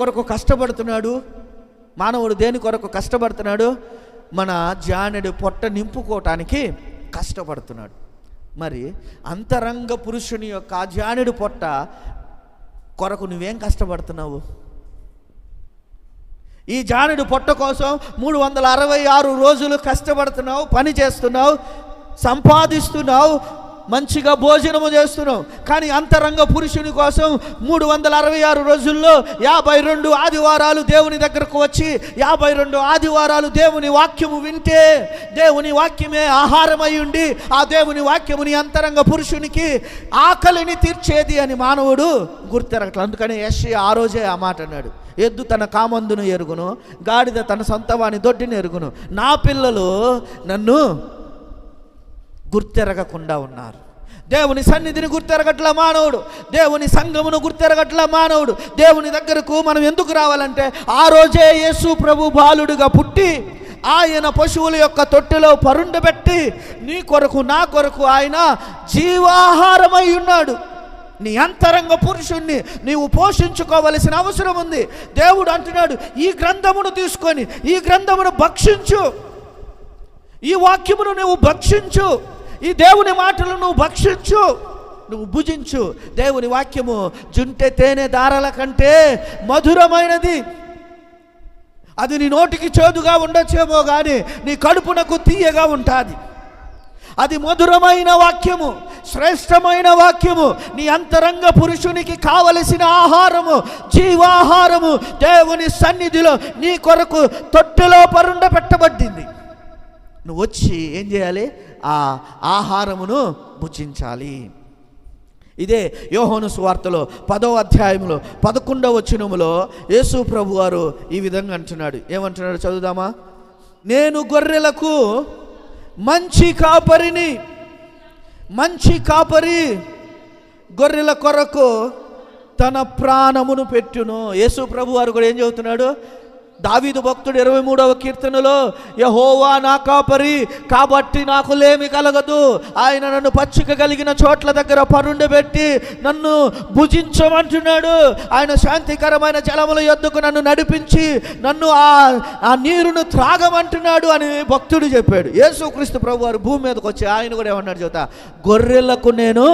కొరకు కష్టపడుతున్నాడు మానవుడు? దేని కొరకు కష్టపడుతున్నాడు? మన జానెడు పొట్ట నింపుకోవటానికి కష్టపడుతున్నాడు. మరి అంతరంగ పురుషుని యొక్క ఆ జానెడు పొట్ట కొరకు నువ్వేం కష్టపడుతున్నావు? ఈ జానెడు పొట్ట కోసం 366 రోజులు కష్టపడుతున్నావు, పని చేస్తున్నావు, సంపాదిస్తున్నావు, మంచిగా భోజనము చేస్తున్నావు. కానీ అంతరంగ పురుషుని కోసం 366 రోజుల్లో 52 ఆదివారాలు దేవుని దగ్గరకు వచ్చి 52 ఆదివారాలు దేవుని వాక్యము వింటే, దేవుని వాక్యమే ఆహారమై ఉండి ఆ దేవుని వాక్యముని అంతరంగ పురుషునికి ఆకలిని తీర్చేది అని మానవుడు గుర్తెరగట్లేదు. అందుకని యెషయా ఆ రోజే ఆ మాట అన్నాడు, ఎద్దు తన కామందును ఎరుగును, గాడిద తన సొంతవాని దొడ్డిని ఎరుగును, నా పిల్లలు నన్ను గుర్తెరగకుండా ఉన్నారు. దేవుని సన్నిధిని గుర్తెరగట్ల మానవుడు, దేవుని సంఘమును గుర్తెరగట్ల మానవుడు. దేవుని దగ్గరకు మనం ఎందుకు రావాలంటే, ఆ రోజే యేసు ప్రభు బాలుడుగా పుట్టి ఆయన పశువుల యొక్క తొట్టెలో పరుండబెట్టి నీ కొరకు నా కొరకు ఆయన జీవాహారమై ఉన్నాడు. నీ అంతరంగ పురుషుణ్ణి నీవు పోషించుకోవలసిన అవసరం ఉంది. దేవుడు అంటున్నాడు, ఈ గ్రంథమును తీసుకొని ఈ గ్రంథమును భక్షించు, ఈ వాక్యమును నువ్వు భక్షించు, ఈ దేవుని మాటలు నువ్వు భక్షించు, నువ్వు భుజించు. దేవుని వాక్యము జుంటె తేనె దారల కంటే మధురమైనది. అది నీ నోటికి చేదుగా ఉండొచ్చేమో కానీ నీ కడుపునకు తీయగా ఉంటుంది. అది మధురమైన వాక్యము, శ్రేష్టమైన వాక్యము. నీ అంతరంగ పురుషునికి కావలసిన ఆహారము, జీవాహారము దేవుని సన్నిధిలో నీ కొరకు తొట్టెలో పరుండ పెట్టబడింది. నువ్వు వచ్చి ఏం చేయాలి? ఆ ఆహారమును భుజించాలి. ఇదే యోహాను సువార్తలో 10వ అధ్యాయంలో 11వ వచనములో యేసు ప్రభు వారు ఈ విధంగా అంటున్నాడు. ఏమంటున్నాడు చదువుదామా? నేను గొర్రెలకు మంచి కాపరిని. మంచి కాపరి గొర్రెల కొరకు తన ప్రాణమును పెట్టును. యేసు ప్రభు వారు కూడా ఏం చెబుతున్నాడు? దావీదు భక్తుడు 23వ కీర్తనలో, యెహోవా నా కాపరి కాబట్టి నాకు లేమి కలగదు, ఆయన నన్ను పచ్చిక కలిగిన చోట్ల దగ్గర పరుండబెట్టి నన్ను భుజించమంటున్నాడు, ఆయన శాంతికరమైన జలముల యొద్దకు నన్ను నడిపించి నన్ను ఆ నీరును త్రాగమంటున్నాడు అని భక్తుడు చెప్పాడు. యేసుక్రీస్తు ప్రభు వారు భూమి మీదకి వచ్చి ఆయన కూడా ఏమన్నాడు చెబుతా? గొర్రెలకు నేను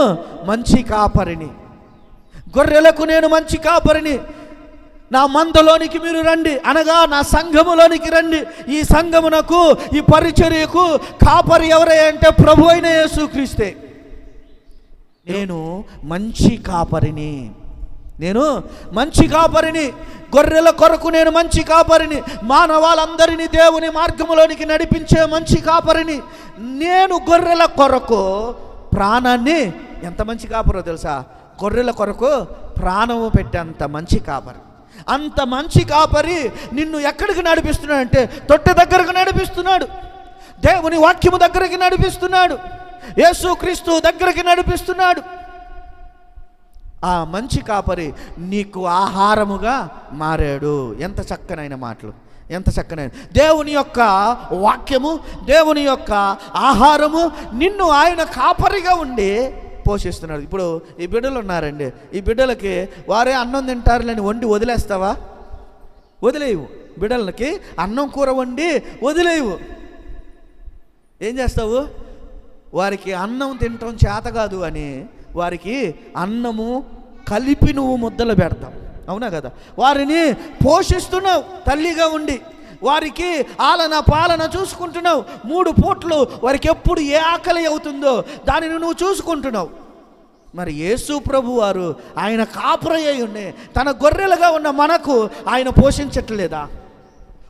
మంచి కాపరిని, గొర్రెలకు నేను మంచి కాపరిని, నా మందలోనికి మీరు రండి, అనగా నా సంఘములోనికి రండి. ఈ సంఘమునకు, ఈ పరిచర్యకు కాపరి ఎవరే అంటే ప్రభు అయిన యేసుక్రీస్తే. నేను మంచి కాపరిని, నేను మంచి కాపరిని, గొర్రెల కొరకు నేను మంచి కాపరిని, మానవాళ్ళందరినీ దేవుని మార్గములోనికి నడిపించే మంచి కాపరిని. నేను గొర్రెల కొరకు ప్రాణాన్ని, ఎంత మంచి కాపరో తెలుసా? గొర్రెల కొరకు ప్రాణము పెట్టేంత మంచి కాపరి. అంత మంచి కాపరి నిన్ను ఎక్కడికి నడిపిస్తున్నాడు అంటే తొట్టె దగ్గరకు నడిపిస్తున్నాడు, దేవుని వాక్యము దగ్గరికి నడిపిస్తున్నాడు, యేసుక్రీస్తు దగ్గరికి నడిపిస్తున్నాడు. ఆ మంచి కాపరి నీకు ఆహారముగా మారాడు. ఎంత చక్కనైన మాటలు, ఎంత చక్కనైన దేవుని యొక్క వాక్యము, దేవుని యొక్క ఆహారము నిన్ను ఆయన కాపరిగా ఉండి పోషిస్తున్నాడు. ఇప్పుడు ఈ బిడ్డలు ఉన్నారండి, ఈ బిడ్డలకి వారే అన్నం తింటారులేని వండి వదిలేస్తావా? వదిలేవు. బిడ్డలకి అన్నం కూర వండి వదిలేవు. ఏం చేస్తావు? వారికి అన్నం తినటం చేత కాదు అని వారికి అన్నము కలిపి నువ్వు ముద్దలు పెడతావు, అవునా కదా? వారిని పోషిస్తున్నావు తల్లిగా ఉండి, వారికి ఆలన పాలన చూసుకుంటున్నావు. 3 పూట్లు వారికి ఎప్పుడు ఏ ఆకలి అవుతుందో దానిని నువ్వు చూసుకుంటున్నావు. మరి యేసు ప్రభు వారు ఆయన కాపరి అయి ఉండే తన గొర్రెలుగా ఉన్న మనకు ఆయన పోషించట్లేదా?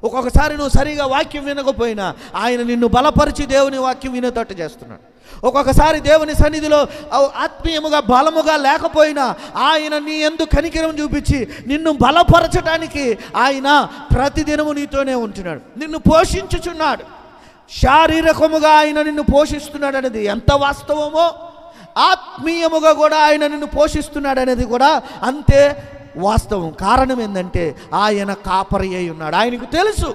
ఒక్కొక్కసారి నువ్వు సరిగా వాక్యం వినకపోయినా ఆయన నిన్ను బలపరిచి దేవుని వాక్యం వినేటట్టు చేస్తున్నాడు. ఒక్కొక్కసారి దేవుని సన్నిధిలో ఆత్మీయముగా బలముగా లేకపోయినా ఆయన నీ యందు కనికరం చూపించి నిన్ను బలపరచడానికి ఆయన ప్రతిదినము నీతోనే ఉంటున్నాడు, నిన్ను పోషించుచున్నాడు. శారీరకముగా ఆయన నిన్ను పోషిస్తున్నాడు అనేది ఎంత వాస్తవమో, ఆత్మీయముగా కూడా ఆయన నిన్ను పోషిస్తున్నాడు అనేది కూడా అంతే వాస్తవం. కారణం ఏంటంటే ఆయన కాపరి అయి ఉన్నాడు. ఆయనకు తెలుసు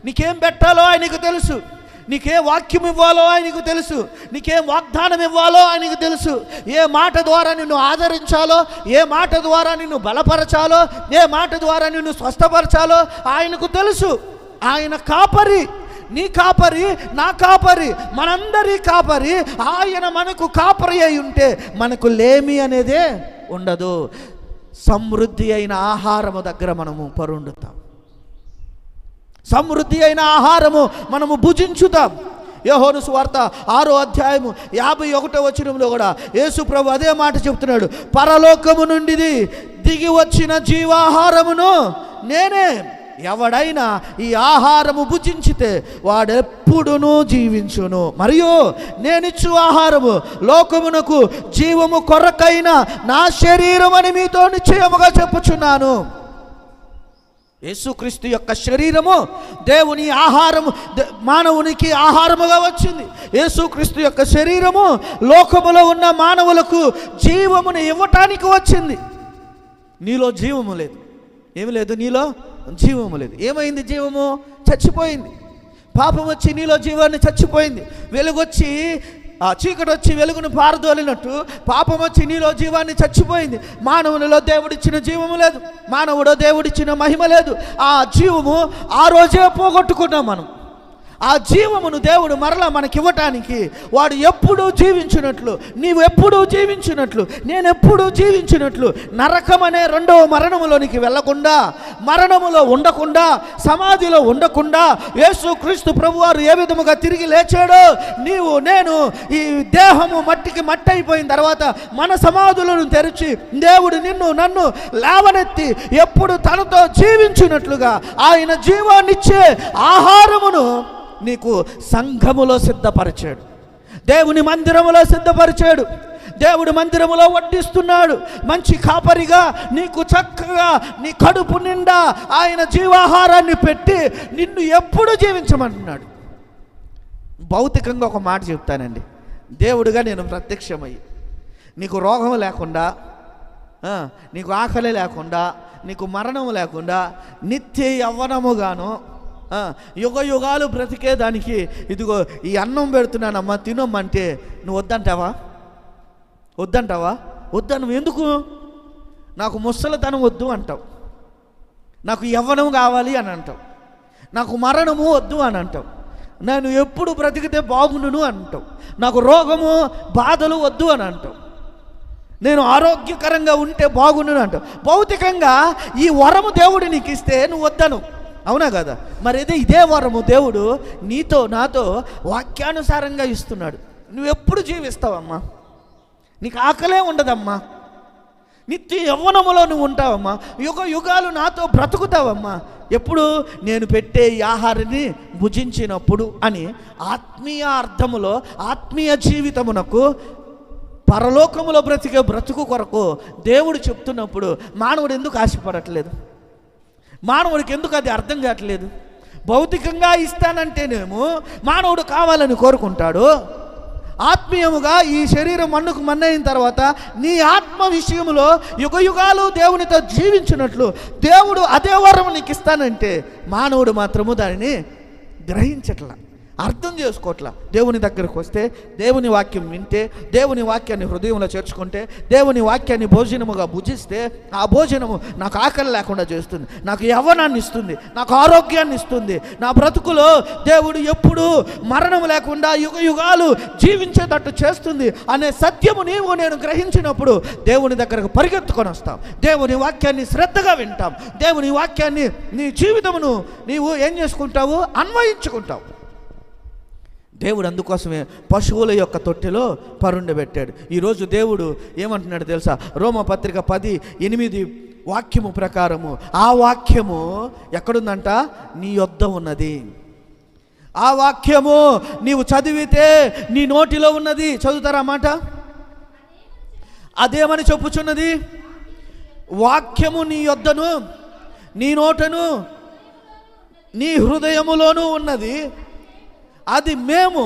నీకేం పెట్టాలో, ఆయనకు తెలుసు నీకే వాక్యం ఇవ్వాలో ఆయనకు తెలుసు, నీకే వాగ్దానం ఇవ్వాలో ఆయనకు తెలుసు. ఏ మాట ద్వారా నిన్ను ఆదరించాలో, ఏ మాట ద్వారా నిన్ను బలపరచాలో, ఏ మాట ద్వారా నిన్ను స్వస్థపరచాలో ఆయనకు తెలుసు. ఆయన కాపరి, నీ కాపరి, నా కాపరి, మనందరి కాపరి. ఆయన మనకు కాపరి అయి ఉంటే మనకు లేమి అనేదే ఉండదు. సమృద్ధి అయిన ఆహారము దగ్గర మనము పరుండుతాం, సమృద్ధి అయిన ఆహారము మనము భుజించుతాం. యోహాను సువార్త 6వ అధ్యాయము 51వ వచనంలో కూడా యేసు ప్రభు అదే మాట చెప్తున్నాడు. పరలోకము నుండి దిగి వచ్చిన జీవాహారమును నేనే. ఎవడైనా ఈ ఆహారము భుజించితే వాడెప్పుడునూ జీవించును. మరియు నేనిచ్చు ఆహారము లోకమునకు జీవము కొరకైన నా శరీరం అని మీతో నిశ్చయముగా చెప్పుచున్నాను. యేసుక్రీస్తు యొక్క శరీరము దేవుని ఆహారము, మానవునికి ఆహారముగా వచ్చింది. యేసుక్రీస్తు యొక్క శరీరము లోకములో ఉన్న మానవులకు జీవమును ఇవ్వటానికి వచ్చింది. నీలో జీవము లేదు, ఏమి లేదు, నీలో జీవము లేదు. ఏమైంది? జీవము చచ్చిపోయింది. పాపం వచ్చి నీలో జీవాన్ని చచ్చిపోయింది. వెలుగొచ్చి చీకటి వచ్చి వెలుగును పారదోలినట్టు పాపం వచ్చి నీలో జీవాన్ని చచ్చిపోయింది. మానవునిలో దేవుడిచ్చిన జీవము లేదు, మానవుడు దేవుడిచ్చిన మహిమ లేదు. ఆ జీవము ఆ రోజే పోగొట్టుకున్నాం మనం. ఆ జీవమును దేవుడు మరలా మనకివ్వటానికి వాడు ఎప్పుడూ జీవించినట్లు, నీవు ఎప్పుడూ జీవించినట్లు, నేను ఎప్పుడూ జీవించినట్లు, నరకం అనే రెండవ మరణములోనికి వెళ్ళకుండా, మరణములో ఉండకుండా, సమాధిలో ఉండకుండా యేసుక్రీస్తు ప్రభువారు ఏ విధముగా తిరిగి లేచాడో, నీవు నేను ఈ దేహము మట్టికి మట్టి అయిపోయిన తర్వాత మన సమాధులను తెరిచి దేవుడు నిన్ను నన్ను లేవనెత్తి ఎప్పుడు తనతో జీవించినట్లుగా ఆయన జీవాన్నిచ్చే ఆహారమును నీకు సంఘములో సిద్ధపరిచాడు, దేవుని మందిరములో సిద్ధపరిచాడు. దేవుడి మందిరములో వడ్డిస్తున్నాడు. మంచి కాపరిగా నీకు చక్కగా నీ కడుపు నిండా ఆయన జీవాహారాన్ని పెట్టి నిన్ను ఎప్పుడు జీవించమంటున్నాడు. భౌతికంగా ఒక మాట చెప్తానండి. దేవుడిగా నేను ప్రత్యక్షమయ్యి నీకు రోగం లేకుండా, నీకు ఆకలి లేకుండా, నీకు మరణం లేకుండా, నిత్య యవ్వనముగాను యుగ యుగాలు బ్రతికేదానికి ఇదిగో ఈ అన్నం పెడుతున్నానమ్మా తినమ్మంటే నువ్వు వద్దంటావా? వద్దంటావా? వద్దను. ఎందుకు? నాకు ముసలితనం వద్దు అంటావు, నాకు యవ్వనం కావాలి అని అంటావు, నాకు మరణము వద్దు అని అంటావు, నేను ఎప్పుడు బ్రతికితే బాగుండును అంటావు, నాకు రోగము బాధలు వద్దు అని అంటావు, నేను ఆరోగ్యకరంగా ఉంటే బాగుండును అంటావు. భౌతికంగా ఈ వరము దేవుడు నీకు ఇస్తే నువ్వు వద్దను, అవునా కదా? మరి ఇదే వరము దేవుడు నీతో నాతో వాక్యానుసారంగా ఇస్తున్నాడు. నువ్వు ఎప్పుడు జీవిస్తావమ్మా? నీకు ఆకలే ఉండదమ్మా, నిత్య యవ్వనములో నువ్వు ఉంటావమ్మా, యుగ యుగాలు నాతో బ్రతుకుతావమ్మా. ఎప్పుడు? నేను పెట్టే ఈ ఆహారాన్ని భుజించినప్పుడు అని ఆత్మీయ అర్థములో, ఆత్మీయ జీవితమునకు, పరలోకములో బ్రతికే బ్రతుకు కొరకు దేవుడు చెప్తున్నప్పుడు మానవుడు ఎందుకు ఆశపడట్లేదు? మానవుడికి ఎందుకు అది అర్థం కావట్లేదు? భౌతికంగా ఇస్తానంటేనేమో మానవుడు కావాలని కోరుకుంటాడు. ఆత్మీయముగా ఈ శరీరం మన్నుకు మన్నైన తర్వాత నీ ఆత్మ విషయంలో యుగ యుగాలు దేవునితో జీవించినట్లు దేవుడు అదే వరం నీకు ఇస్తానంటే మానవుడు మాత్రము దానిని గ్రహించట్లా, అర్థం చేసుకోవట్లా. దేవుని దగ్గరకు వస్తే, దేవుని వాక్యం వింటే, దేవుని వాక్యాన్ని హృదయంలో చేర్చుకుంటే, దేవుని వాక్యాన్ని భోజనముగా భుజిస్తే ఆ భోజనము నాకు ఆకలి లేకుండా చేస్తుంది, నాకు యవ్వనాన్ని ఇస్తుంది, నాకు ఆరోగ్యాన్ని ఇస్తుంది, నా బ్రతుకులో దేవుడు ఎప్పుడూ మరణం లేకుండా యుగ యుగాలు జీవించేటట్టు చేస్తుంది అనే సత్యము నీవు నేను గ్రహించినప్పుడు దేవుని దగ్గరకు పరిగెత్తుకొని వస్తాం, దేవుని వాక్యాన్ని శ్రద్ధగా వింటాం, దేవుని వాక్యాన్ని నీ జీవితమును నీవు ఏం చేసుకుంటావు? అన్వయించుకుంటావు. దేవుడు అందుకోసమే పశువుల యొక్క తొట్టెలో పరుండబెట్టాడు. ఈరోజు దేవుడు ఏమంటున్నాడు తెలుసా? రోమపత్రిక 10:8 వాక్యము ప్రకారము, ఆ వాక్యము ఎక్కడుందంట? నీ యొద్ద ఉన్నది. ఆ వాక్యము నీవు చదివితే నీ నోటిలో ఉన్నది. చదువుతారా మాట? అదేమని చెప్పుచున్నది? వాక్యము నీ యొద్దను, నీ నోటను, నీ హృదయములోనూ ఉన్నది, అది మేము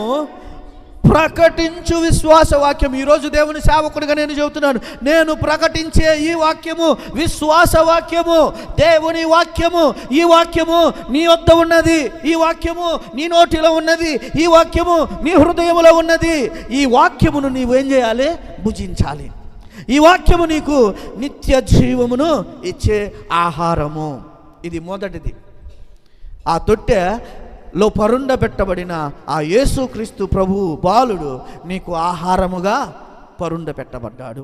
ప్రకటించు విశ్వాస వాక్యం. ఈరోజు దేవుని సేవకుడిగా నేను చెబుతున్నాను, నేను ప్రకటించే ఈ వాక్యము విశ్వాస వాక్యము, దేవుని వాక్యము. ఈ వాక్యము నీ వద్ద ఉన్నది, ఈ వాక్యము నీ నోటిలో ఉన్నది, ఈ వాక్యము నీ హృదయంలో ఉన్నది. ఈ వాక్యమును నీవేం చేయాలి? భుజించాలి. ఈ వాక్యము నీకు నిత్య జీవమును ఇచ్చే ఆహారము. ఇది మొదటిది. ఆ తొట్టెలో పరుండబెట్టబడిన ఆ యేసుక్రీస్తు ప్రభు బాలుడు నీకు ఆహారముగా పరుండబెట్టబడ్డాడు.